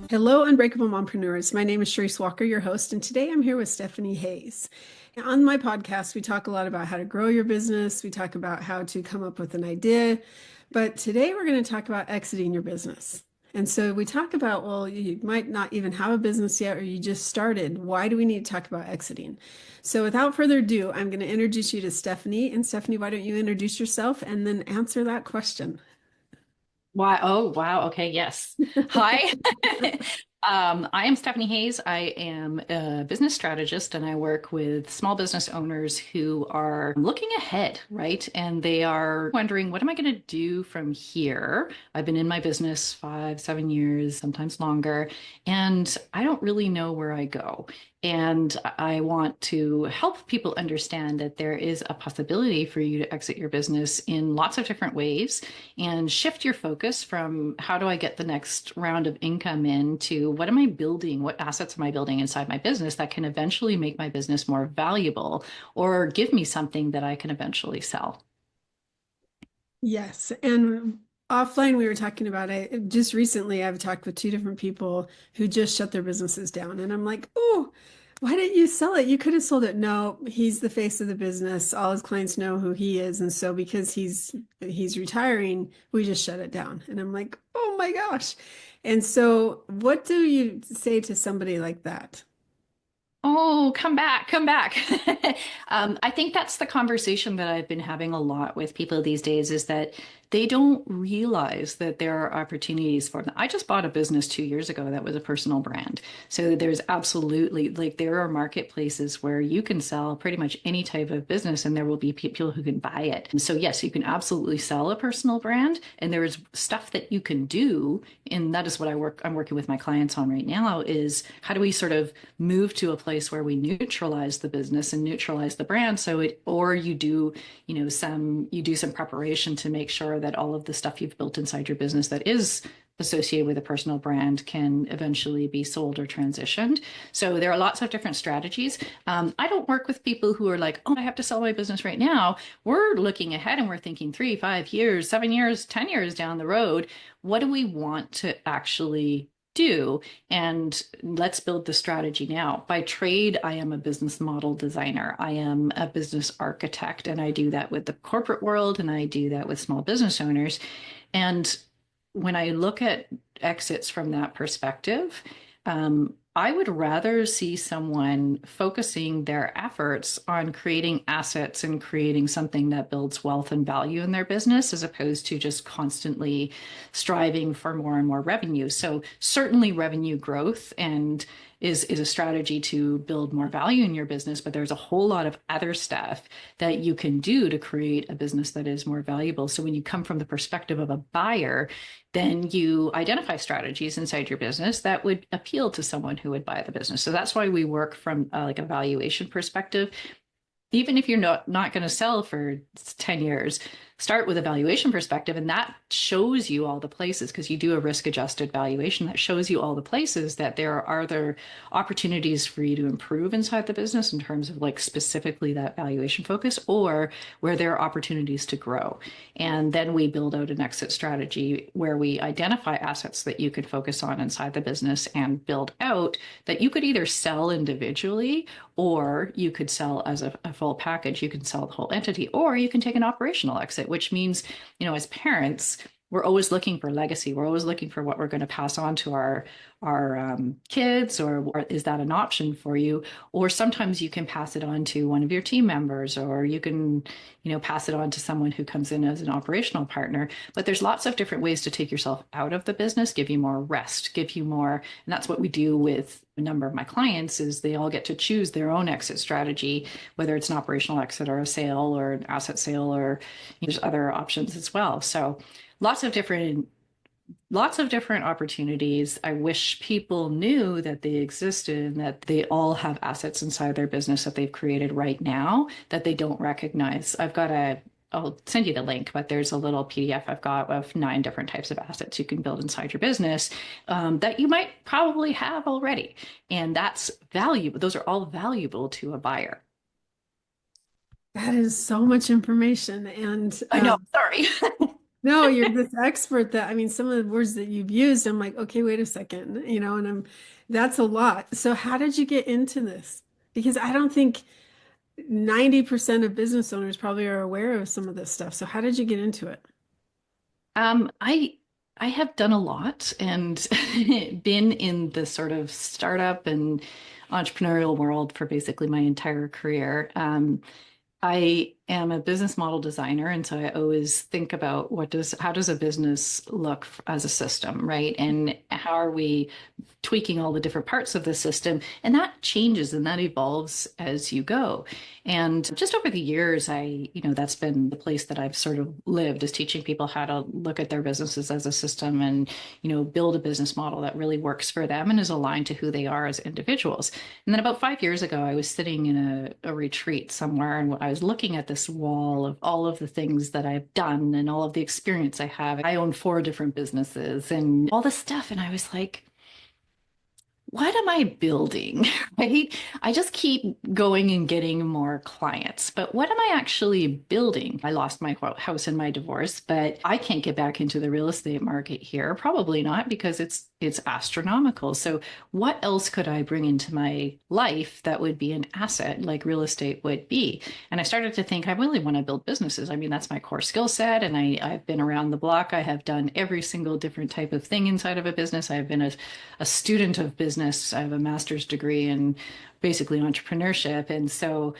Hello, Unbreakable Mompreneurs. My name is Charisse Walker, your host, and today I'm here with Stephanie Hayes. On my podcast, we talk a lot about how to grow your business. We talk about how to come up with an idea, but today we're going to talk about exiting your business. And so we talk about, well, you might not even have a business yet, or you just started. Why do we need to talk about exiting? So without further ado, I'm going to introduce you to Stephanie. And Stephanie, why don't you introduce yourself and then answer that question? Why? Oh, wow. Okay. Yes. Hi. I am Stephanie Hayes. I am a business strategist and I work with small business owners who are looking ahead, right? And they are wondering, what am I going to do from here? I've been in my business 5, 7 years, sometimes longer, and I don't really know where I go. And I want to help people understand that there is a possibility for you to exit your business in lots of different ways and shift your focus from how do I get the next round of income in to what am I building? What assets am I building inside my business that can eventually make my business more valuable or give me something that I can eventually sell? Yes. And offline, we were talking about it. Just recently, I've talked with two different people who just shut their businesses down. And I'm like, oh, why didn't you sell it? You could have sold it. No, he's the face of the business. All his clients know who he is. And so because he's retiring, we just shut it down. And I'm like, oh my gosh. And so what do you say to somebody like that? Oh, come back, come back. I think that's the conversation that I've been having a lot with people these days is that they don't realize that there are opportunities for them. I just bought a business 2 years ago that was a personal brand. So there's absolutely, like, there are marketplaces where you can sell pretty much any type of business and there will be people who can buy it. And so, yes, you can absolutely sell a personal brand and there is stuff that you can do. And that is what I'm working with my clients on right now is how do we sort of move to a place where we neutralize the business and neutralize the brand or you do you do some preparation to make sure that all of the stuff you've built inside your business that is associated with a personal brand can eventually be sold or transitioned. So there are lots of different strategies. I don't work with people who are like, oh, I have to sell my business right now. We're looking ahead and we're thinking 3, 5 years, 7 years, 10 years down the road. What do we want to actually do? And let's build the strategy now. By trade, I am a business model designer. I am a business architect, and I do that with the corporate world and I do that with small business owners. And when I look at exits from that perspective, I would rather see someone focusing their efforts on creating assets and creating something that builds wealth and value in their business as opposed to just constantly striving for more and more revenue. So certainly revenue growth and is a strategy to build more value in your business, but there's a whole lot of other stuff that you can do to create a business that is more valuable. So when you come from the perspective of a buyer, then you identify strategies inside your business that would appeal to someone who would buy the business. So that's why we work from like a valuation perspective. Even if you're not going to sell for 10 years, start with a valuation perspective, and that shows you all the places because you do a risk adjusted valuation that shows you all the places that there opportunities for you to improve inside the business in terms of like specifically that valuation focus or where there are opportunities to grow. And then we build out an exit strategy where we identify assets that you could focus on inside the business and build out that you could either sell individually or you could sell as a full package. You can sell the whole entity, or you can take an operational exit, which means, as parents, we're always looking for legacy. We're always looking for what we're going to pass on to our kids, or is that an option for you? Or sometimes you can pass it on to one of your team members, or you can, pass it on to someone who comes in as an operational partner. But there's lots of different ways to take yourself out of the business, give you more rest, give you more, and that's what we do with a number of my clients is they all get to choose their own exit strategy, whether it's an operational exit or a sale or an asset sale, or there's other options as well. So lots of different opportunities. I wish people knew that they existed and that they all have assets inside their business that they've created right now that they don't recognize. I'll send you the link, but there's a little PDF I've got of 9 different types of assets you can build inside your business that you might probably have already. And that's valuable. Those are all valuable to a buyer. That is so much information. And I know. Sorry. No, you're this expert that, I mean, some of the words that you've used, I'm like, okay, wait a second, and that's a lot. So how did you get into this? Because I don't think 90% of business owners probably are aware of some of this stuff. So how did you get into it? Um, I I have done a lot and been in the sort of startup and entrepreneurial world for basically my entire career. I am a business model designer, and so I always think about how does a business look as a system, right? And how are we tweaking all the different parts of the system? And that changes and that evolves as you go. And just over the years, that's been the place that I've sort of lived, is teaching people how to look at their businesses as a system and, build a business model that really works for them and is aligned to who they are as individuals. And then about 5 years ago, I was sitting in a retreat somewhere, and I was looking at this wall of all of the things that I've done and all of the experience I have. I own 4 different businesses and all this stuff. And I was like, what am I building? Right? I just keep going and getting more clients, but what am I actually building? I lost my house in my divorce, but I can't get back into the real estate market here. Probably not, because it's astronomical. So what else could I bring into my life that would be an asset like real estate would be? And I started to think, I really want to build businesses. I mean, that's my core skill set. And I've been around the block. I have done every single different type of thing inside of a business. I've been a student of business. I have a master's degree in basically entrepreneurship. And so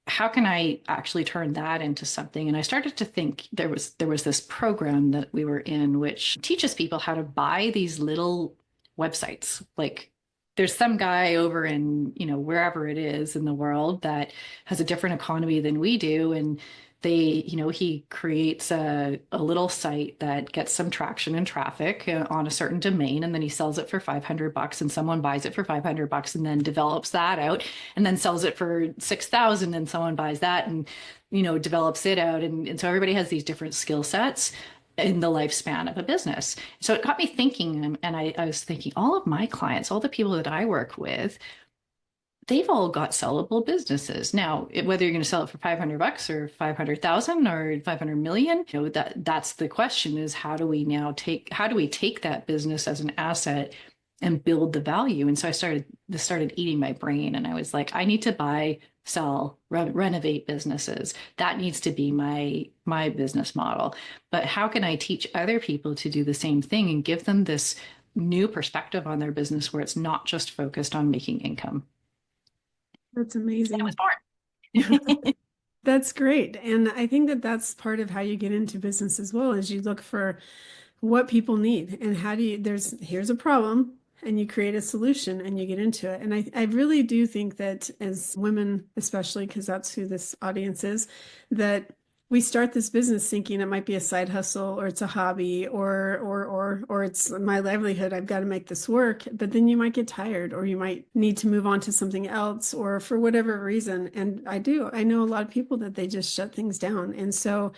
how can I actually turn that into something? And I started to think there was this program that we were in, which teaches people how to buy these little websites. Like, there's some guy over in, wherever it is in the world that has a different economy than we do. And he creates a little site that gets some traction and traffic on a certain domain, and then he sells it for $500, and someone buys it for $500 and then develops that out and then sells it for 6,000, and someone buys that and, develops it out. And so everybody has these different skill sets in the lifespan of a business. So it got me thinking, and I was thinking, all of my clients, all the people that I work with, they've all got sellable businesses. Now, whether you're going to sell it for $500 or 500,000 or 500 million, that's the question, is how do we take that business as an asset and build the value? And so this started eating my brain, and I was like, I need to buy, sell, renovate businesses. That needs to be my business model. But how can I teach other people to do the same thing and give them this new perspective on their business where it's not just focused on making income? That's And it amazing. was born. That's great. And I think that that's part of how you get into business as well, is you look for what people need and how do you, here's a problem, and you create a solution and you get into it. And I really do think that as women, especially because that's who this audience is, that we start this business thinking it might be a side hustle, or it's a hobby, or it's my livelihood. I've got to make this work. But then you might get tired, or you might need to move on to something else, or for whatever reason. And I know a lot of people that they just shut things down. And so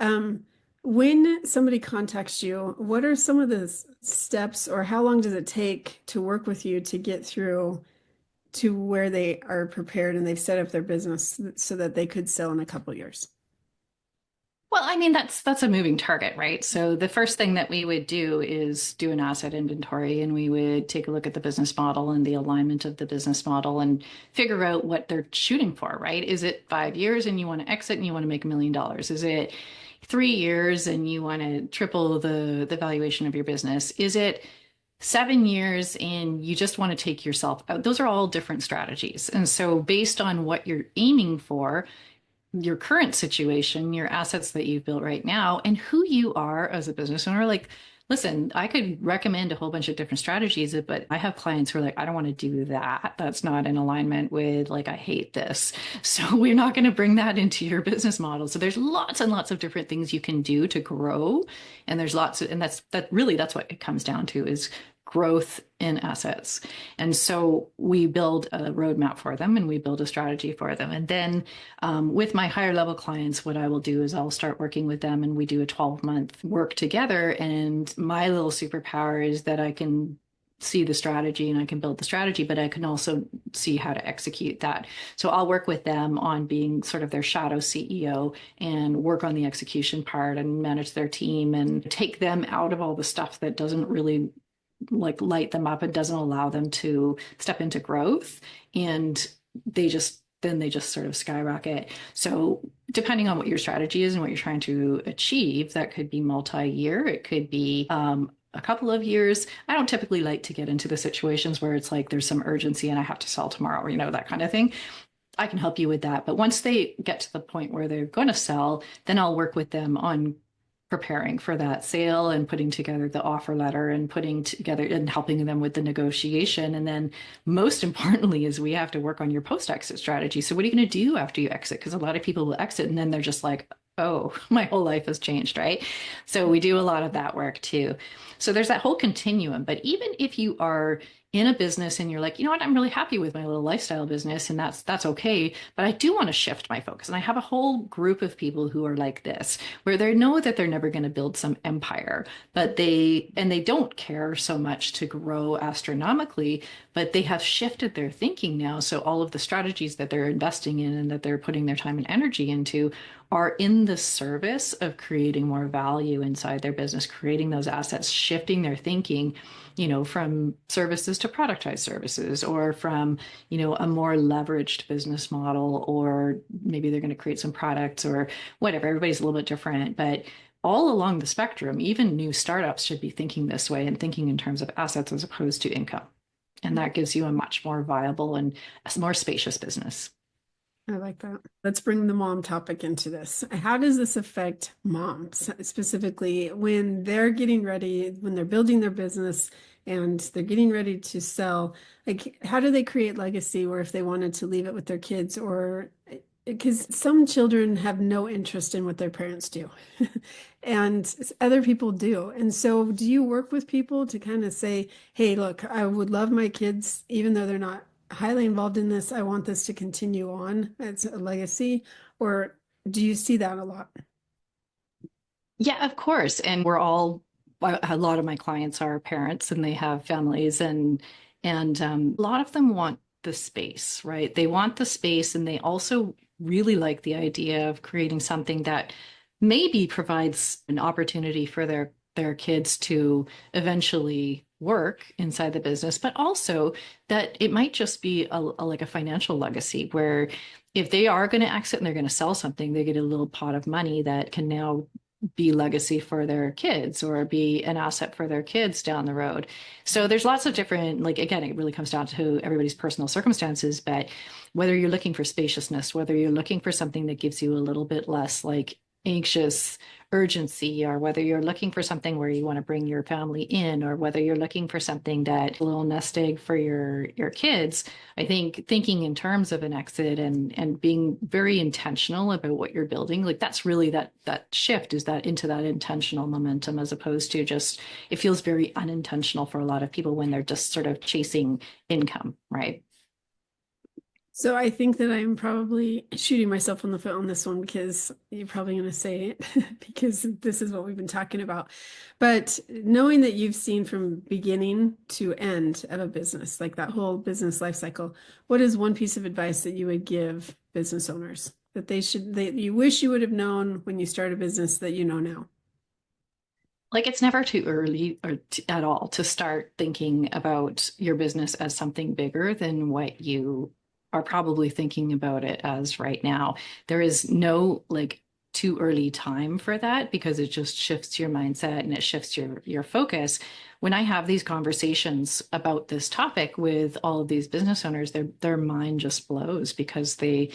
um, when somebody contacts you, what are some of the steps, or how long does it take to work with you to get through to where they are prepared and they've set up their business so that they could sell in a couple years? Well, I mean, that's a moving target, right? So the first thing that we would do is do an asset inventory, and we would take a look at the business model and the alignment of the business model and figure out what they're shooting for, right? Is it 5 years and you want to exit and you want to make $1 million? Is it 3 years and you want to triple the valuation of your business? Is it 7 years and you just want to take yourself out? Those are all different strategies. And so based on what you're aiming for, your current situation, your assets that you've built right now, and who you are as a business owner. Like, listen, I could recommend a whole bunch of different strategies, but I have clients who are like, I don't want to do that. That's not in alignment with, like, I hate this. So we're not going to bring that into your business model. So there's lots and lots of different things you can do to grow. And there's and that's what it comes down to, is growth in assets. And so we build a roadmap for them and we build a strategy for them. And then with my higher level clients, what I will do is I'll start working with them, and we do a 12-month work together. And my little superpower is that I can see the strategy and I can build the strategy, but I can also see how to execute that. So I'll work with them on being sort of their shadow CEO and work on the execution part and manage their team and take them out of all the stuff that doesn't really like light them up and doesn't allow them to step into growth. And they just sort of skyrocket. So depending on what your strategy is and what you're trying to achieve, that could be multi-year. It could be a couple of years. I don't typically like to get into the situations where it's like there's some urgency and I have to sell tomorrow, that kind of thing. I can help you with that. But once they get to the point where they're going to sell, then I'll work with them on preparing for that sale and putting together the offer letter and putting together and helping them with the negotiation. And then most importantly is we have to work on your post-exit strategy. So what are you going to do after you exit? Because a lot of people will exit and then they're just like, oh, my whole life has changed, right? So we do a lot of that work too. So there's that whole continuum. But even if you are in a business and you're like, what, I'm really happy with my little lifestyle business and that's okay, but I do want to shift my focus. And I have a whole group of people who are like this, where they know that they're never going to build some empire, but they don't care so much to grow astronomically, but they have shifted their thinking now. So all of the strategies that they're investing in and that they're putting their time and energy into are in the service of creating more value inside their business, creating those assets, shifting their thinking, from services to productized services, or from, a more leveraged business model, or maybe they're going to create some products or whatever. Everybody's a little bit different, but all along the spectrum, even new startups should be thinking this way and thinking in terms of assets as opposed to income. And that gives you a much more viable and a more spacious business. I like that. Let's bring the mom topic into this. How does this affect moms specifically when they're getting ready, when they're building their business and they're getting ready to sell? Like, how do they create legacy, or if they wanted to leave it with their kids, or because some children have no interest in what their parents do and other people do. And so do you work with people to kind of say, hey, look, I would love my kids, even though they're not highly involved in this, I want this to continue on as a legacy? Or do you see that a lot? Yeah, of course. And a lot of my clients are parents and they have families, and a lot of them want the space, right? They want the space, and they also really like the idea of creating something that maybe provides an opportunity for their kids to eventually work inside the business, but also that it might just be like a financial legacy where if they are going to exit and they're going to sell something, they get a little pot of money that can now be legacy for their kids or be an asset for their kids down the road. So there's lots of different, like, again, it really comes down to everybody's personal circumstances, but whether you're looking for spaciousness, whether you're looking for something that gives you a little bit less like anxious urgency, or whether you're looking for something where you want to bring your family in, or whether you're looking for something that a little nest egg for your kids, I think thinking in terms of an exit and being very intentional about what you're building, like that's really that shift is that into that intentional momentum, as opposed to just, it feels very unintentional for a lot of people when they're just sort of chasing income, right? So I think that I'm probably shooting myself in the foot on this one, because you're probably going to say it because this is what we've been talking about. But knowing that you've seen from beginning to end of a business, like that whole business life cycle, what is one piece of advice that you would give business owners that you wish you would have known when you start a business that you know now? Like, it's never too early at all to start thinking about your business as something bigger than what you are probably thinking about it as right now. There is no like too early time for that, because it just shifts your mindset and it shifts your focus. When I have these conversations about this topic with all of these business owners, their mind just blows, because they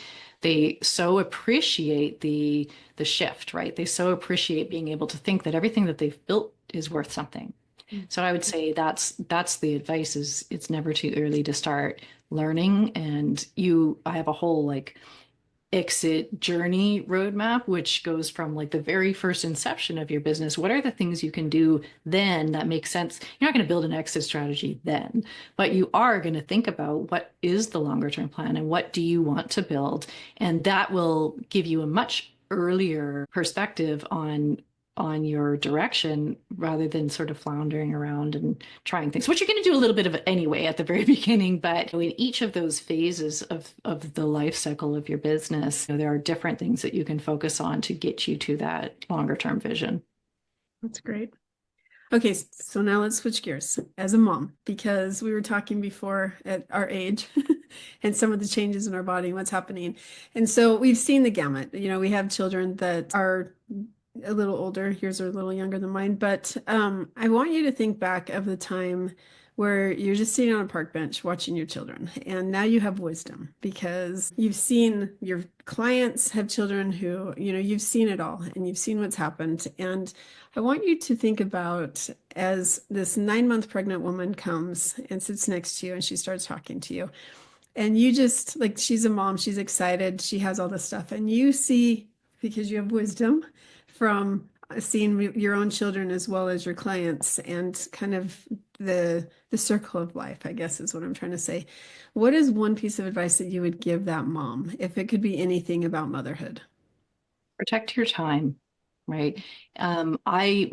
so appreciate the shift, right? They so appreciate being able to think that everything that they've built is worth something. So I would say that's the advice, is it's never too early to start learning. And I have a whole like exit journey roadmap, which goes from like the very first inception of your business. What are the things you can do then that make sense? You're not going to build an exit strategy then, but you are going to think about what is the longer term plan and what do you want to build. And that will give you a much earlier perspective on on your direction rather than sort of floundering around and trying things, which you're going to do a little bit of anyway at the very beginning. But in each of those phases of the life cycle of your business, there are different things that you can focus on to get you to that longer term vision. That's great. Okay, so now let's switch gears as a mom, because we were talking before at our age and some of the changes in our body and what's happening. And so we've seen the gamut. We have children that are a little older. Yours are a little younger than mine. But I want you to think back of the time where you're just sitting on a park bench watching your children. And now you have wisdom because you've seen your clients have children who, you've seen it all and you've seen what's happened. And I want you to think about as this 9-month pregnant woman comes and sits next to you and she starts talking to you. And you just like, she's a mom, she's excited, she has all this stuff. And you see, because you have wisdom from seeing your own children as well as your clients and kind of the circle of life, I guess is what I'm trying to say. What is one piece of advice that you would give that mom if it could be anything about motherhood? Protect your time, right? I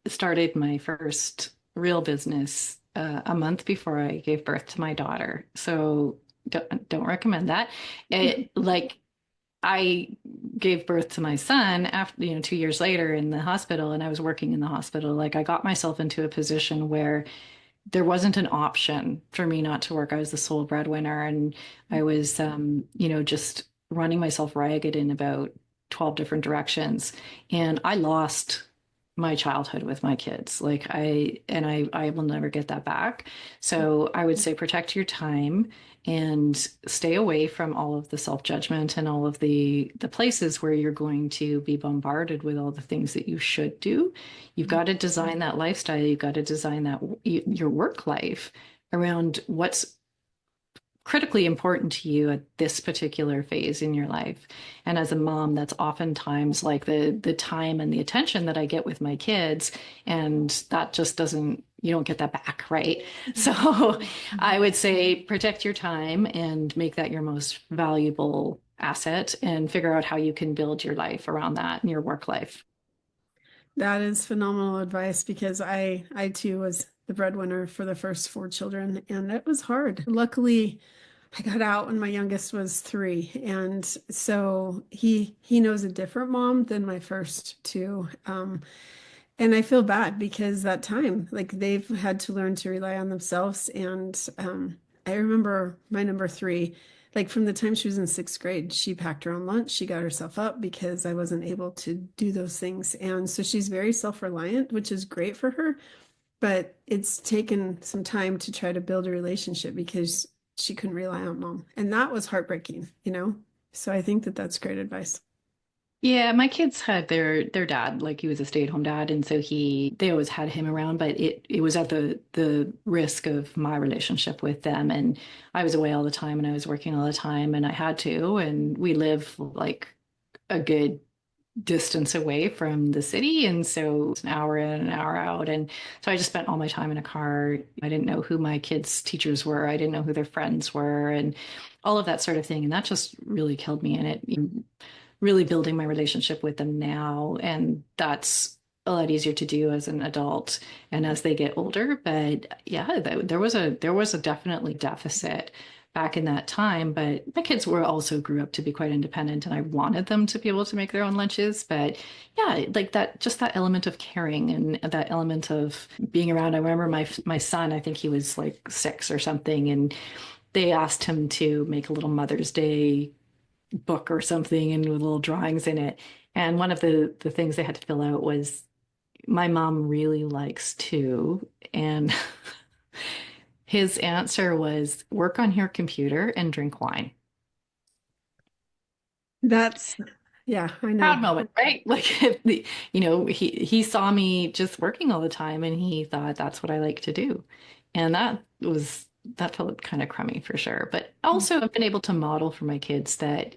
started my first real business a month before I gave birth to my daughter. So don't recommend that. I gave birth to my son after, 2 years later in the hospital, and I was working in the hospital. Like I got myself into a position where there wasn't an option for me not to work. I was the sole breadwinner and I was, just running myself ragged in about 12 different directions. And I lost my childhood with my kids. I will never get that back. So I would say protect your time and stay away from all of the self-judgment and all of the places where you're going to be bombarded with all the things that you should do. You've got to design that lifestyle. You've got to design that your work life around what's critically important to you at this particular phase in your life. And as a mom, that's oftentimes like the time and the attention that I get with my kids. And that just you don't get that back, right? So I would say protect your time and make that your most valuable asset and figure out how you can build your life around that and your work life. That is phenomenal advice because I too was the breadwinner for the first 4 children, and it was hard. Luckily, I got out when my youngest was 3, and so he knows a different mom than my first 2. And I feel bad because that time, like they've had to learn to rely on themselves. And I remember my number 3, like from the time she was in 6th grade, she packed her own lunch. She got herself up because I wasn't able to do those things. And so she's very self-reliant, which is great for her. But it's taken some time to try to build a relationship because she couldn't rely on mom. And that was heartbreaking, So I think that that's great advice. Yeah, my kids had their dad, like he was a stay-at-home dad, and so they always had him around, but it was at the risk of my relationship with them. And I was away all the time and I was working all the time and I had to, and we live like a good distance away from the city, and so it's an hour in, an hour out. And so I just spent all my time in a car. I didn't know who my kids' teachers were. I didn't know who their friends were and all of that sort of thing. And that just really killed me in it. Really building my relationship with them now, and that's a lot easier to do as an adult and as they get older. But yeah, there was a definitely deficit back in that time. But my kids also grew up to be quite independent, and I wanted them to be able to make their own lunches. But yeah, like that element of caring and that element of being around. I remember my son, I think he was like 6 or something, and they asked him to make a little Mother's Day book or something and with little drawings in it. And one of the things they had to fill out was, my mom really likes to. And his answer was, work on your computer and drink wine. Yeah, I Proud know. moment, right? Like, he saw me just working all the time and he thought that's what I like to do. And that felt kind of crummy for sure. But also I've been able to model for my kids that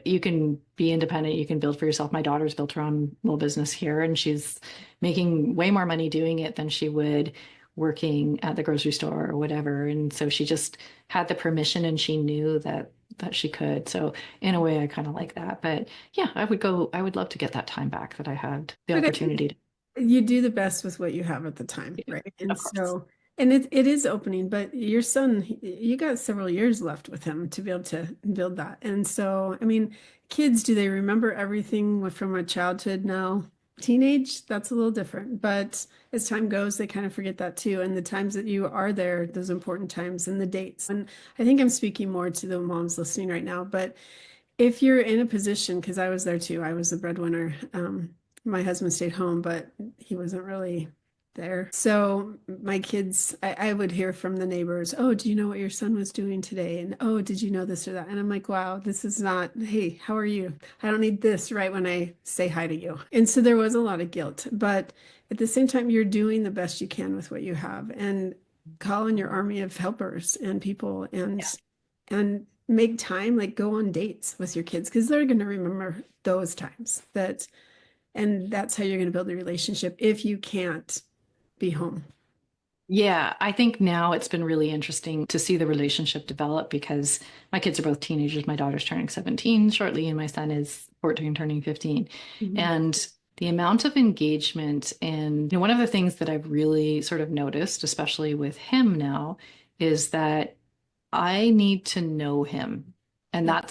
you can be independent, you can build for yourself. My daughter's built her own little business here, and she's making way more money doing it than she would working at the grocery store or whatever. And so she just had the permission, and she knew that that she could. So in a way, I kind of like that. But yeah, I would love to get that time back that I had the But I think opportunity to you do the best with what you have at the time, do. right? And Of course. so, and it is opening, but your son, you got several years left with him to be able to build that. And so, I mean, kids, do they remember everything from a childhood now? Teenage, that's a little different, but as time goes, they kind of forget that too. And the times that you are there, those important times and the dates. And I think I'm speaking more to the moms listening right now, but if you're in a position, because I was there too, I was the breadwinner. My husband stayed home, but he wasn't really there. So my kids, I would hear from the neighbors, oh, do you know what your son was doing today? And oh, did you know this or that? And I'm like, wow, this is not, hey, how are you? I don't need this right when I say hi to you. And so there was a lot of guilt, but at the same time, you're doing the best you can with what you have and call on your army of helpers and people and make time, like go on dates with your kids because they're going to remember those times that, and that's how you're going to build a relationship if you can't be home. Yeah, I think now it's been really interesting to see the relationship develop because my kids are both teenagers. My daughter's turning 17 shortly, and my son is 14, turning 15. Mhm. And the amount of engagement and one of the things that I've really sort of noticed, especially with him now, is that I need to know him. And Yeah,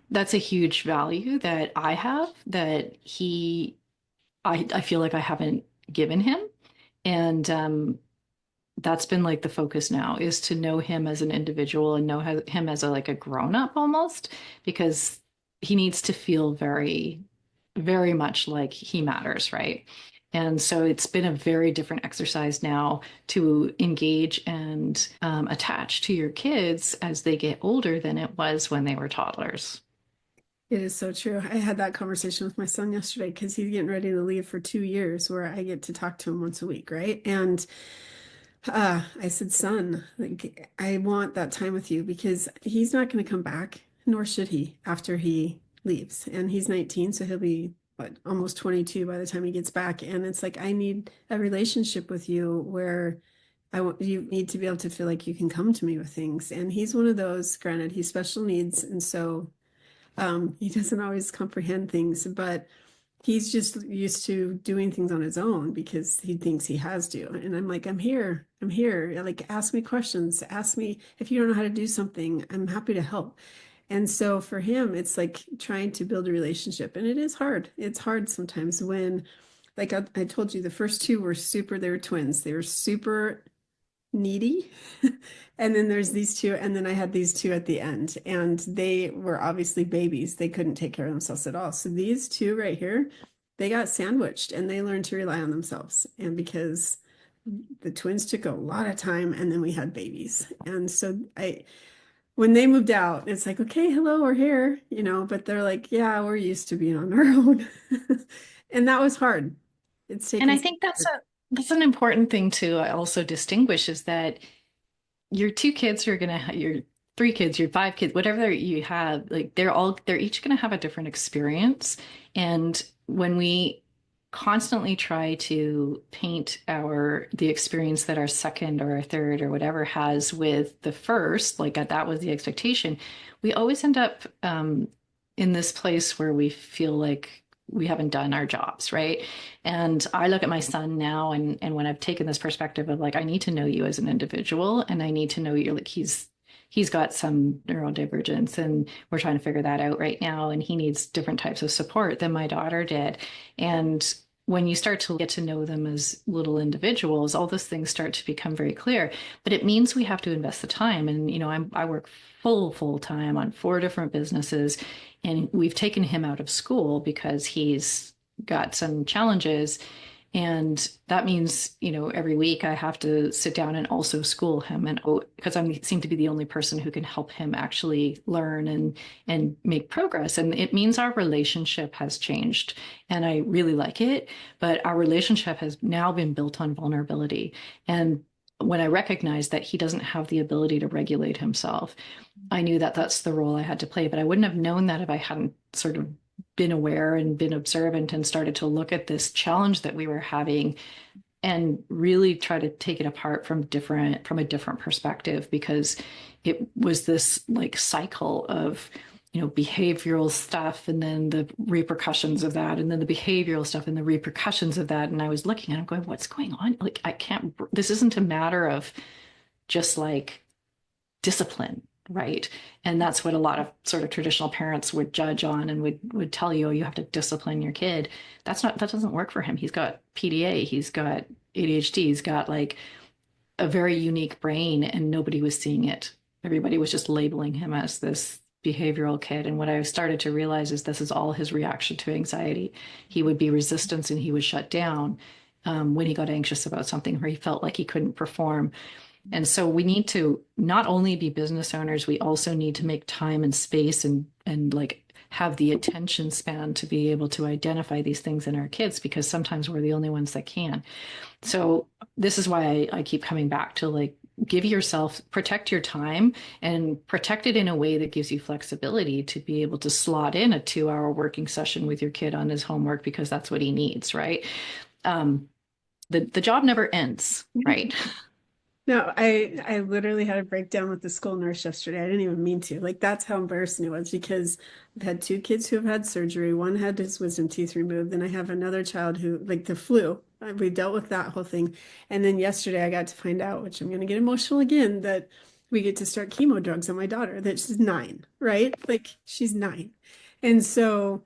that's a huge value that I have that I feel like I haven't given him. And that's been like the focus now is to know him as an individual and know him as a like a grown up almost because he needs to feel very, very much like he matters, right? And so it's been a very different exercise now to engage and attach to your kids as they get older than it was when they were toddlers. it is so true. I had that conversation with my son yesterday because he's getting ready to leave for 2 years where I get to talk to him once a week, right? And I said, son, like, I want that time with you because he's not going to come back, nor should he after he leaves. And he's 19, so he'll be what, almost 22 by the time he gets back. And it's like, I need a relationship with you where I want you need to be able to feel like you can come to me with things. And he's one of those, granted, he's special needs. And so he doesn't always comprehend things, but he's just used to doing things on his own because he thinks he has to. And I'm like, I'm here. I'm here. Like, ask me questions. Ask me if you don't know how to do something. I'm happy to help. And so for him, it's like trying to build a relationship. And it is hard. It's hard sometimes when, like I told you, the first two were super, they were twins. They were super needy. And then there's these two, and then I had these two at the end, and they were obviously babies. They couldn't take care of themselves at all. So these two right here, they got sandwiched and they learned to rely on themselves. And because the twins took a lot of time, and then we had babies. And so when they moved out, it's like, okay, hello, we're here, but they're like, yeah, we're used to being on our own. And that was hard. It's And taken I some think that's work. that's an important thing to also distinguish is that your two kids are gonna your three kids, your five kids, whatever you have, like they're each gonna have a different experience. And when we constantly try to paint the experience that our second or our third or whatever has with the first, like that was the expectation, we always end up in this place where we feel like we haven't done our jobs, right? And I look at my son now and when I've taken this perspective of like, I need to know you as an individual and I need to know you like he's got some neurodivergence and we're trying to figure that out right now. And he needs different types of support than my daughter did. And when you start to get to know them as little individuals, all those things start to become very clear. But it means we have to invest the time. And, I work full time on 4 different businesses. And we've taken him out of school because he's got some challenges. And that means, every week I have to sit down and also school him and because I seem to be the only person who can help him actually learn and make progress. And it means our relationship has changed. And I really like it. But our relationship has now been built on vulnerability. And when I recognized that he doesn't have the ability to regulate himself, I knew that that's the role I had to play. But I wouldn't have known that if I hadn't sort of been aware and been observant and started to look at this challenge that we were having and really try to take it apart from a different perspective, because it was this like cycle of behavioral stuff, and then the repercussions of that, and then the behavioral stuff and the repercussions of that. And I was looking at him going, what's going on? Like, I can't, this isn't a matter of just like discipline, right? And that's what a lot of sort of traditional parents would judge on, and would tell you, oh, you have to discipline your kid. That doesn't work for him. He's got PDA, he's got ADHD, he's got like a very unique brain, and nobody was seeing it. Everybody was just labeling him as this behavioral kid. And what I started to realize is this is all his reaction to anxiety. He would be resistant and he would shut down when he got anxious about something, or he felt like he couldn't perform. And so we need to not only be business owners, we also need to make time and space and like have the attention span to be able to identify these things in our kids, because sometimes we're the only ones that can. So this is why I keep coming back to like, give yourself, protect your time, and protect it in a way that gives you flexibility to be able to slot in a 2-hour working session with your kid on his homework, because that's what he needs, right? The job never ends, right? No, I literally had a breakdown with the school nurse yesterday. I didn't even mean to. Like, that's how embarrassing it was, because I've had 2 kids who have had surgery. One had his wisdom teeth removed. Then I have another child who, like, the flu. We dealt with that whole thing. And then yesterday I got to find out, which I'm going to get emotional again, that we get to start chemo drugs on my daughter, that she's 9, right? Like, she's 9. And so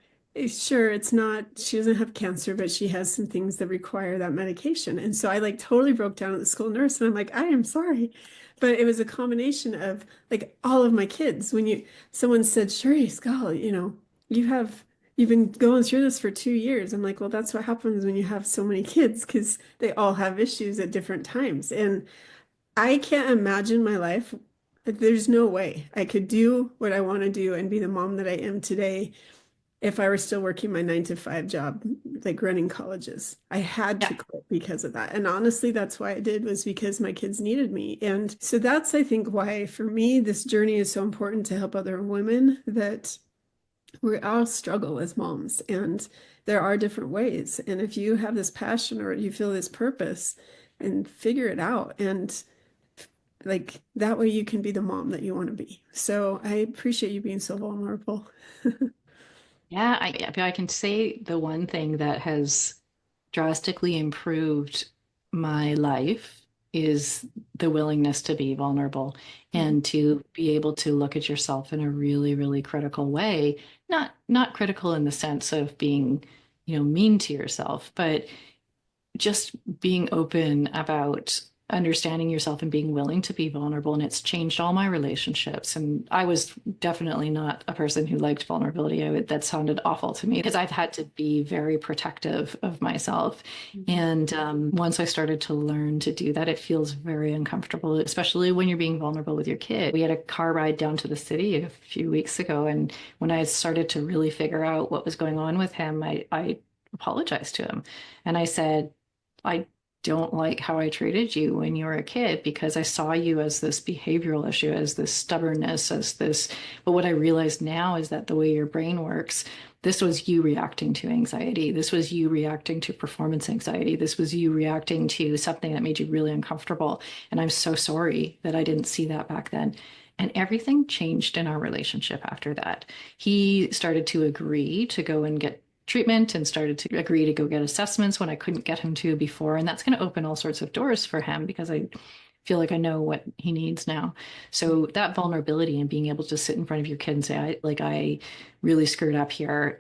sure, it's not, she doesn't have cancer, but she has some things that require that medication. And so I like totally broke down at the school nurse, and I'm like, I am sorry. But it was a combination of like all of my kids. When someone said, Charisse, golly, you've been going through this for 2 years. I'm like, well, that's what happens when you have so many kids, because they all have issues at different times. And I can't imagine my life. There's no way I could do what I want to do and be the mom that I am today if I were still working my 9 to 5 job, like running colleges. I had to Yeah. quit because of that. And honestly, that's why I did, was because my kids needed me. And so that's, I think, why for me, this journey is so important, to help other women, that we all struggle as moms, and there are different ways. And if you have this passion or you feel this purpose, and figure it out, and like that way you can be the mom that you want to be. So I appreciate you being so vulnerable. Yeah, I can say the one thing that has drastically improved my life is the willingness to be vulnerable and to be able to look at yourself in a really, really critical way. Not critical in the sense of being, mean to yourself, but just being open about understanding yourself and being willing to be vulnerable. And it's changed all my relationships. And I was definitely not a person who liked vulnerability. That sounded awful to me, because I've had to be very protective of myself. And once I started to learn to do that, it feels very uncomfortable, especially when you're being vulnerable with your kid. We had a car ride down to the city a few weeks ago. And when I started to really figure out what was going on with him, I apologized to him. And I said, I don't like how I treated you when you were a kid, because I saw you as this behavioral issue, as this stubbornness, as this. But what I realized now is that the way your brain works, this was you reacting to anxiety. This was you reacting to performance anxiety. This was you reacting to something that made you really uncomfortable. And I'm so sorry that I didn't see that back then. And everything changed in our relationship after that. He started to agree to go and get treatment, and started to agree to go get assessments when I couldn't get him to before. And that's going to open all sorts of doors for him, because I feel like I know what he needs now. So that vulnerability and being able to sit in front of your kid and say, I really screwed up here,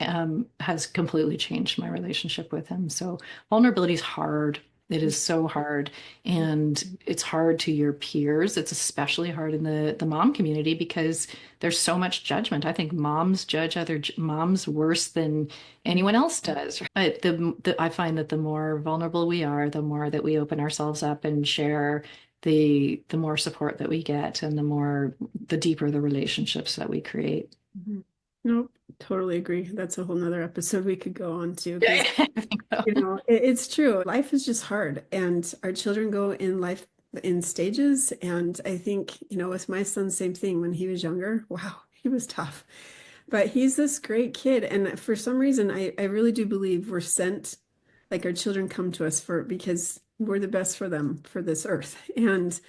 has completely changed my relationship with him. So vulnerability is hard. It is so hard, and it's hard to your peers. It's especially hard in the mom community, because there's so much judgment. I think moms judge other moms worse than anyone else does. But I find that the more vulnerable we are, the more that we open ourselves up and share, the more support that we get, and the deeper the relationships that we create. Nope, totally agree. That's a whole nother episode we could go on to. I think so. It's true. Life is just hard, and our children go in life in stages. And I think, with my son, same thing. When he was younger, wow, he was tough. But he's this great kid. And for some reason, I really do believe we're sent Like our children come to us for because we're the best for them for this earth. And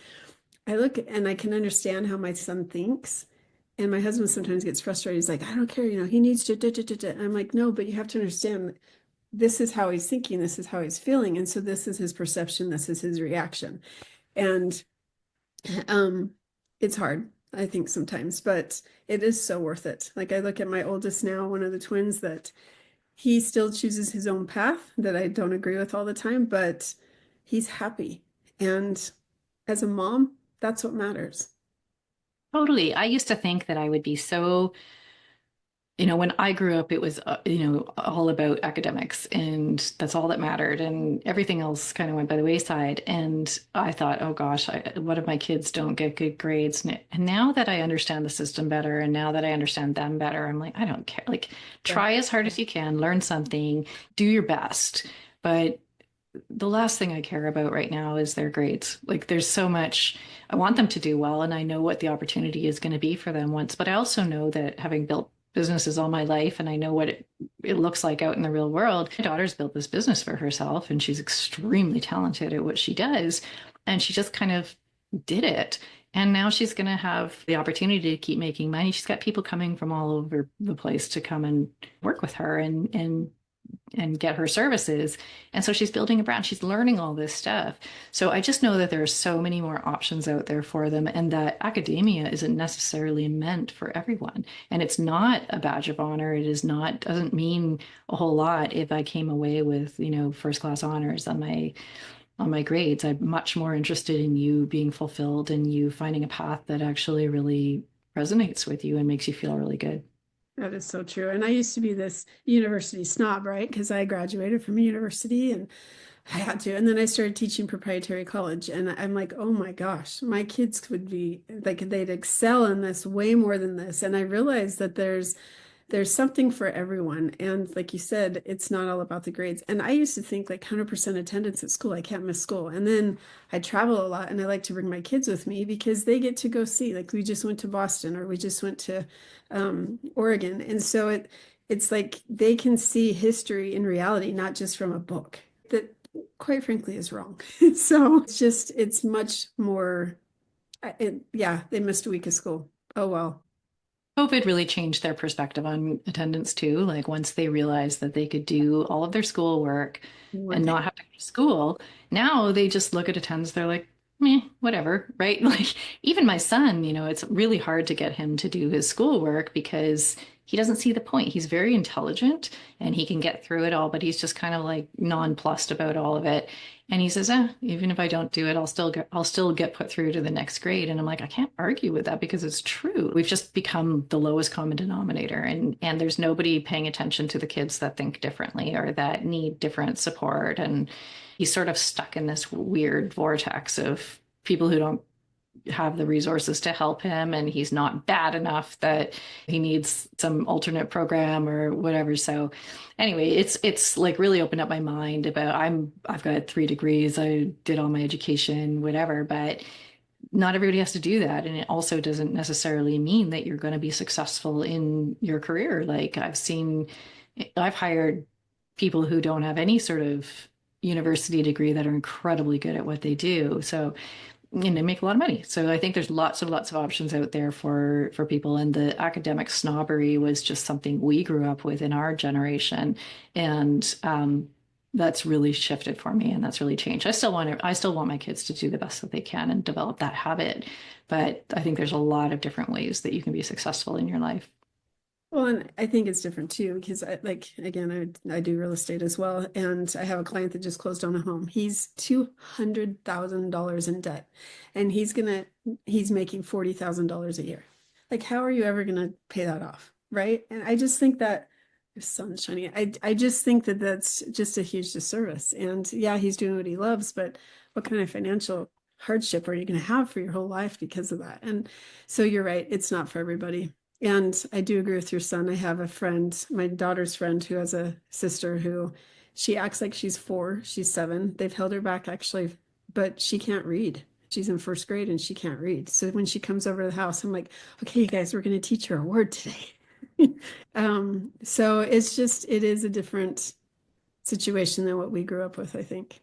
I look and I can understand how my son thinks. And my husband sometimes gets frustrated. He's like, I don't care, he needs to. Da, da, da, da. And I'm like, no, but you have to understand this is how he's thinking, this is how he's feeling. And so this is his perception, this is his reaction. And um, it's hard, I think, sometimes, but it is so worth it. Like I look at my oldest now, one of the twins, that he still chooses his own path that I don't agree with all the time, but he's happy. And as a mom, that's what matters. Totally. I used to think that I would be so, when I grew up, it was, all about academics and that's all that mattered. And everything else kind of went by the wayside. And I thought, oh gosh, what if my kids don't get good grades? And now that I understand the system better and now that I understand them better, I'm like, I don't care. Like, Yeah, try as hard as you can, learn something, do your best. But the last thing I care about right now is their grades. Like there's so much I want them to do well, and I know what the opportunity is going to be for them once, but I also know that having built businesses all my life and I know what it looks like out in the real world. My daughter's built this business for herself and she's extremely talented at what she does. And she just kind of did it. And now she's going to have the opportunity to keep making money. She's got people coming from all over the place to come and work with her and get her services. And so she's building a brand. She's learning all this stuff. So I just know that there are so many more options out there for them and that academia isn't necessarily meant for everyone. And it's not a badge of honor. It is not, doesn't mean a whole lot if I came away with, first class honors on my grades. I'm much more interested in you being fulfilled and you finding a path that actually really resonates with you and makes you feel really good. that is so true. And I used to be this university snob, right? Because I graduated from a university and I had to. And then I started teaching proprietary college. And I'm like, oh my gosh, my kids would be like, they'd excel in this way more than this. And I realized that there's something for everyone. And like you said, it's not all about the grades. And I used to think like 100% attendance at school, I can't miss school. And then I travel a lot and I like to bring my kids with me because they get to go see, like we just went to Boston or we just went to Oregon. And so it's like they can see history in reality, not just from a book that quite frankly is wrong. So it's much more, yeah, they missed a week of school. Oh, well. COVID really changed their perspective on attendance too. Like once they realized that they could do all of their schoolwork One and thing. not have to go to school, now they just look at attendance, they're like, meh, whatever, right? Like even my son, it's really hard to get him to do his schoolwork because he doesn't see the point. He's very intelligent and he can get through it all, but he's just kind of like nonplussed about all of it. And he says, even if I don't do it, I'll still get put through to the next grade. And I'm like, I can't argue with that because it's true. We've just become the lowest common denominator, and there's nobody paying attention to the kids that think differently or that need different support. And he's sort of stuck in this weird vortex of people who don't have the resources to help him, and he's not bad enough that he needs some alternate program or whatever. So anyway, it's like really opened up my mind about I've got 3 degrees, I did all my education, whatever, but not everybody has to do that. And it also doesn't necessarily mean that you're going to be successful in your career. Like I've hired people who don't have any sort of university degree that are incredibly good at what they do. So they make a lot of money. So I think there's lots of options out there for people. And the academic snobbery was just something we grew up with in our generation. And that's really shifted for me and that's really changed. I still want my kids to do the best that they can and develop that habit. But I think there's a lot of different ways that you can be successful in your life. Well, and I think it's different too, because I do real estate as well. And I have a client that just closed on a home. He's $200,000 in debt and he's making $40,000 a year. Like, how are you ever gonna pay that off? Right. And I just think that the sun's shining. I just think that that's just a huge disservice. And yeah, he's doing what he loves, but what kind of financial hardship are you going to have for your whole life because of that? And so you're right, it's not for everybody. And I do agree with your son. I have a friend, my daughter's friend, who has a sister who she acts like she's 4, she's 7. They've held her back actually, but she can't read. She's in first grade and she can't read. So when she comes over to the house, I'm like, okay, you guys, we're going to teach her a word today. So it is a different situation than what we grew up with, I think.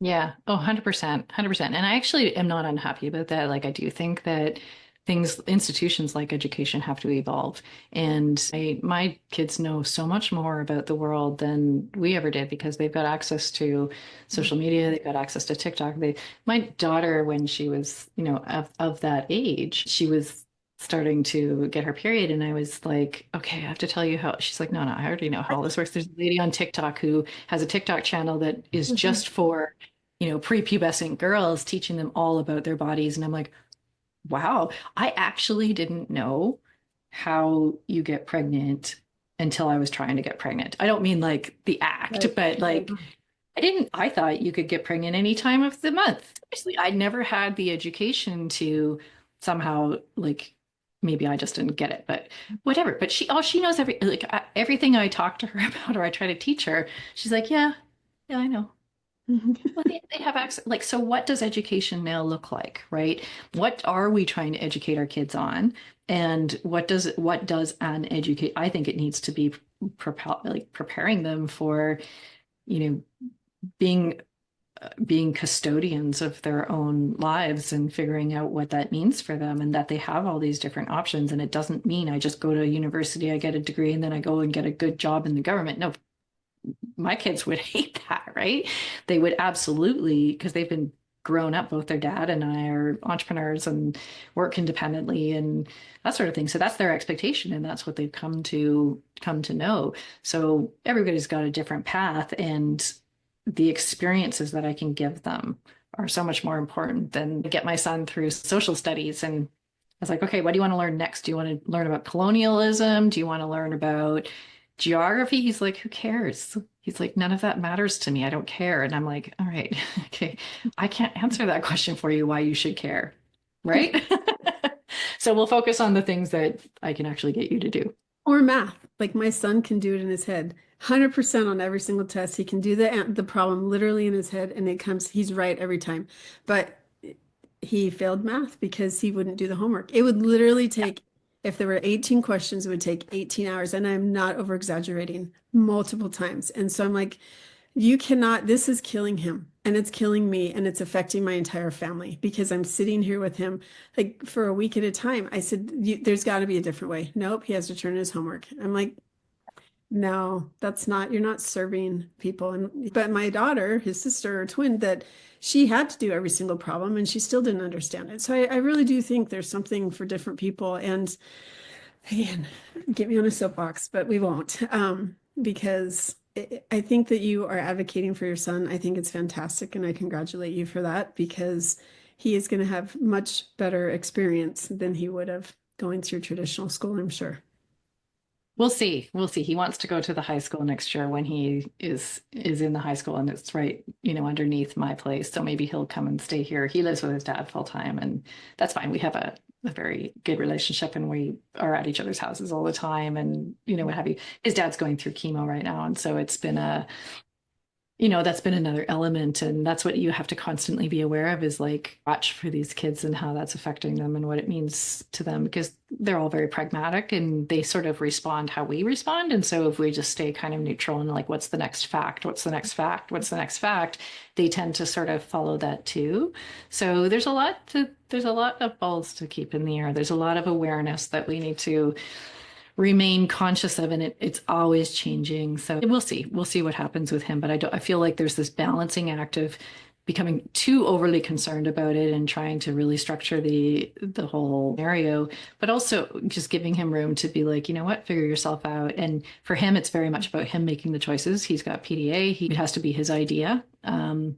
Yeah. Oh, 100%, 100%. And I actually am not unhappy about that. Like, I do think that institutions like education have to evolve. And my kids know so much more about the world than we ever did because they've got access to social media, they've got access to TikTok. My daughter, when she was, of that age, she was starting to get her period. And I was like, okay, I have to tell you how. She's like, no, I already know how all this works. There's a lady on TikTok who has a TikTok channel that is Mhm. just for, prepubescent girls, teaching them all about their bodies. And I'm like, wow, I actually didn't know how you get pregnant until I was trying to get pregnant. I don't mean like the act, Right. but Right. like I thought you could get pregnant any time of the month. Seriously, I never had the education to somehow like maybe I just didn't get it, but whatever. But she knows everything I talk to her about or I try to teach her. She's like, yeah, yeah, I know. Well, they have access. Like, so what does education now look like, right? What are we trying to educate our kids on? And what does an educate? I think it needs to be preparing them for, you know, being being custodians of their own lives and figuring out what that means for them and that they have all these different options. And it doesn't mean I just go to university, I get a degree, and then I go and get a good job in the government. No, my kids would hate that, right? They would absolutely, because they've been grown up, both their dad and I are entrepreneurs and work independently and that sort of thing. So that's their expectation and that's what they've come to know. So everybody's got a different path and the experiences that I can give them are so much more important than get my son through social studies. And I was like, okay, what do you want to learn next? Do you want to learn about colonialism? Do you want to learn about geography? He's like, who cares? He's like, none of that matters to me. I don't care. And I'm like, all right, okay, I can't answer that question for you why you should care. Right? So we'll focus on the things that I can actually get you to do. Or math. Like my son can do it in his head. 100% on every single test. He can do the problem literally in his head and he's right every time. But he failed math because he wouldn't do the homework. It would literally take, if there were 18 questions, it would take 18 hours. And I'm not over exaggerating, multiple times. And so I'm like, you cannot, this is killing him and it's killing me and it's affecting my entire family because I'm sitting here with him like for a week at a time. I said, there's got to be a different way. Nope, he has to turn in his homework. I'm like, no, that's not, you're not serving people. But my daughter, his sister or twin, that she had to do every single problem and she still didn't understand it. So I really do think there's something for different people. And again, get me on a soapbox, but we won't, because I think that you are advocating for your son. I think it's fantastic, and I congratulate you for that because he is going to have much better experience than he would have going through traditional school, I'm sure. We'll see. We'll see. He wants to go to the high school next year when he is in the high school and it's right, underneath my place. So maybe he'll come and stay here. He lives with his dad full time and that's fine. We have a very good relationship and we are at each other's houses all the time and what have you. His dad's going through chemo right now. And so it's been that's been another element. And that's what you have to constantly be aware of is like watch for these kids and how that's affecting them and what it means to them because they're all very pragmatic and they sort of respond how we respond. And so if we just stay kind of neutral and like, what's the next fact? What's the next fact? What's the next fact? They tend to sort of follow that too. So there's a lot of balls to keep in the air. There's a lot of awareness that we need to remain conscious of, and it's always changing. So we'll see what happens with him. But I feel like there's this balancing act of becoming too overly concerned about it and trying to really structure the whole scenario, but also just giving him room to be like, you know what, figure yourself out. And for him, it's very much about him making the choices. He's got PDA. It has to be his idea. And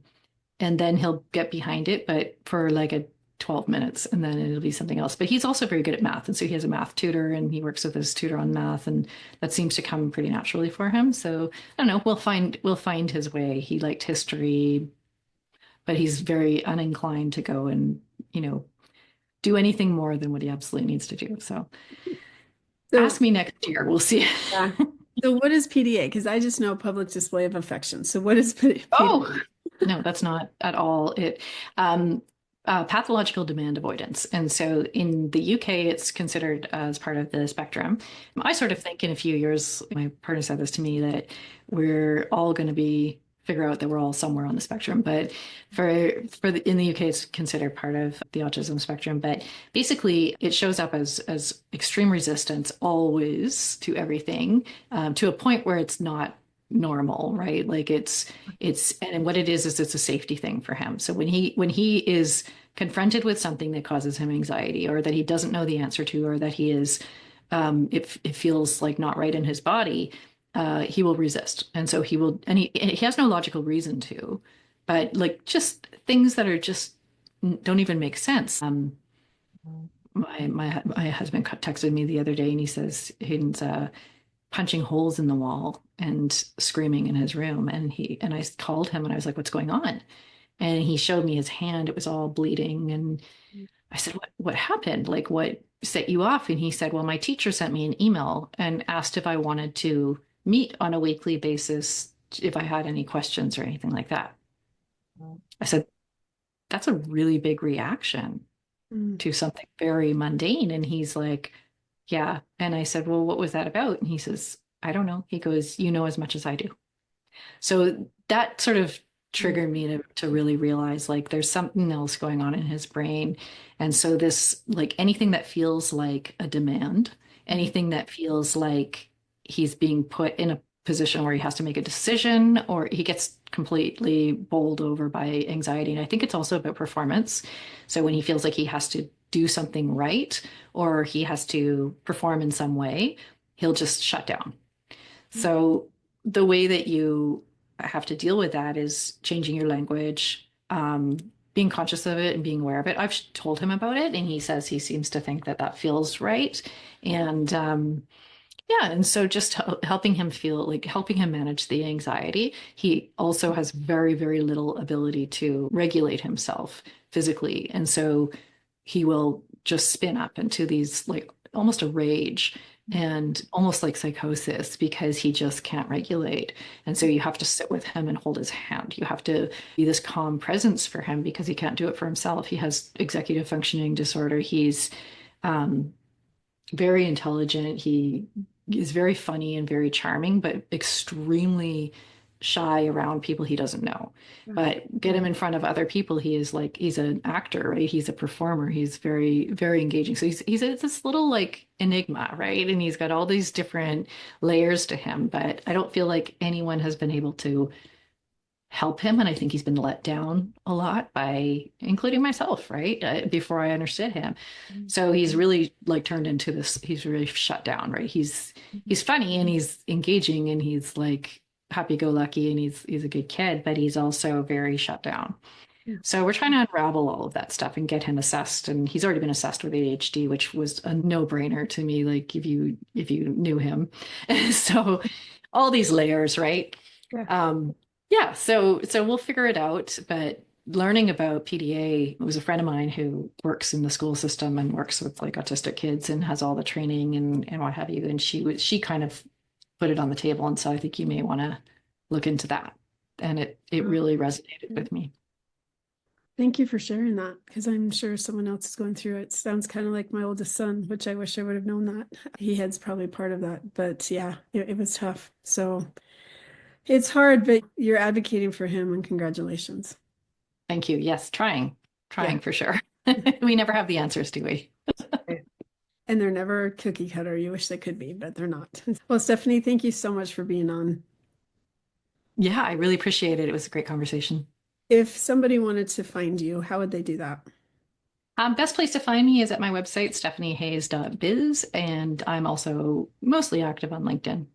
then he'll get behind it, but for like a 12 minutes and then it'll be something else. But he's also very good at math. And so he has a math tutor and he works with his tutor on math and that seems to come pretty naturally for him. So I don't know, we'll find his way. He liked history, but he's very uninclined to go and, do anything more than what he absolutely needs to do. So So, ask me next year. We'll see. yeah. So what is PDA? Because I just know public display of affection. So what is PDA? Oh, no, that's not at all it. pathological demand avoidance. And so in the UK, it's considered as part of the spectrum. I sort of think in a few years, my partner said this to me, that we're all going to be figure out that we're all somewhere on the spectrum. But in the UK, it's considered part of the autism spectrum. But basically, it shows up as extreme resistance always to everything, to a point where it's not normal, right? Like and what it is it's a safety thing for him. So when he is confronted with something that causes him anxiety, or that he doesn't know the answer to, or that he is it feels like not right in his body, he will resist. And so he has no logical reason to, but like just things that are just don't even make sense. My husband texted me the other day, and he says Hayden's punching holes in the wall and screaming in his room. And I called him and I was like, what's going on? And he showed me his hand. It was all bleeding. And I said, what happened? Like, what set you off? And he said, well, my teacher sent me an email and asked if I wanted to meet on a weekly basis if I had any questions or anything like that. I said, that's a really big reaction to something very mundane. And he's like, yeah. And I said, well, what was that about? And he says, I don't know. He goes, you know as much as I do. So that sort of triggered me to really realize like there's something else going on in his brain. And so this, like anything that feels like a demand, anything that feels like he's being put in a position where he has to make a decision, or he gets completely bowled over by anxiety. And I think it's also about performance. So when he feels like he has to do something right, or he has to perform in some way, he'll just shut down. So the way that you have to deal with that is changing your language, being conscious of it and being aware of it. I've told him about it, and he says he seems to think that feels right. And and so just helping him manage the anxiety. He also has very, very little ability to regulate himself physically. And so he will just spin up into these like almost a rage and almost like psychosis, because he just can't regulate. And so you have to sit with him and hold his hand. You have to be this calm presence for him, because he can't do it for himself. He has executive functioning disorder. He's very intelligent. He is very funny and very charming, but extremely shy around people he doesn't know. But get him in front of other people, he's an actor, right? He's a performer. He's very, very engaging. So he's this little like enigma, right? And he's got all these different layers to him, but I don't feel like anyone has been able to help him. And I think he's been let down a lot by, including myself, right? Before I understood him. So he's really like turned into this, he's really shut down, right? He's funny and he's engaging and he's like happy-go-lucky and he's a good kid, but he's also very shut down. So we're trying to unravel all of that stuff and get him assessed. And he's already been assessed with ADHD, which was a no-brainer to me, like if you knew him. So all these layers, right? So we'll figure it out. But learning about PDA, it was a friend of mine who works in the school system and works with like autistic kids and has all the training and what have you. And she kind of put it on the table. And so I think you may want to look into that. And it really resonated with me. Thank you for sharing that, because I'm sure someone else is going through it. Sounds kind of like my oldest son, which I wish I would have known that. He had probably part of that, but yeah, it was tough. So it's hard, but you're advocating for him, and congratulations. Thank you. Yes, trying for sure. We never have the answers, do we? And they're never cookie cutter. You wish they could be, but they're not. Well, Stephanie, thank you so much for being on. Yeah, I really appreciate it. It was a great conversation. If somebody wanted to find you, how would they do that? Best place to find me is at my website, stephaniehayes.biz. And I'm also mostly active on LinkedIn.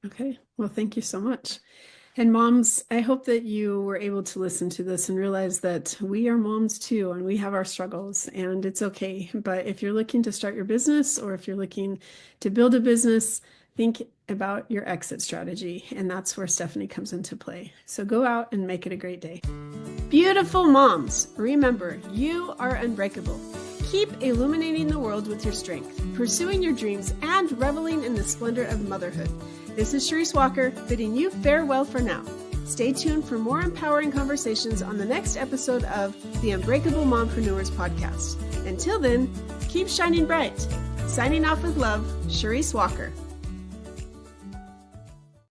Okay. Well, thank you so much. And moms, I hope that you were able to listen to this and realize that we are moms too, and we have our struggles, and it's okay. But if you're looking to start your business, or if you're looking to build a business, think about your exit strategy. And that's where Stephanie comes into play. So go out and make it a great day. Beautiful moms, remember, you are unbreakable. Keep illuminating the world with your strength, pursuing your dreams, and reveling in the splendor of motherhood. This is Charisse Walker, bidding you farewell for now. Stay tuned for more empowering conversations on the next episode of the Unbreakable Mompreneurs podcast. Until then, keep shining bright. Signing off with love, Charisse Walker.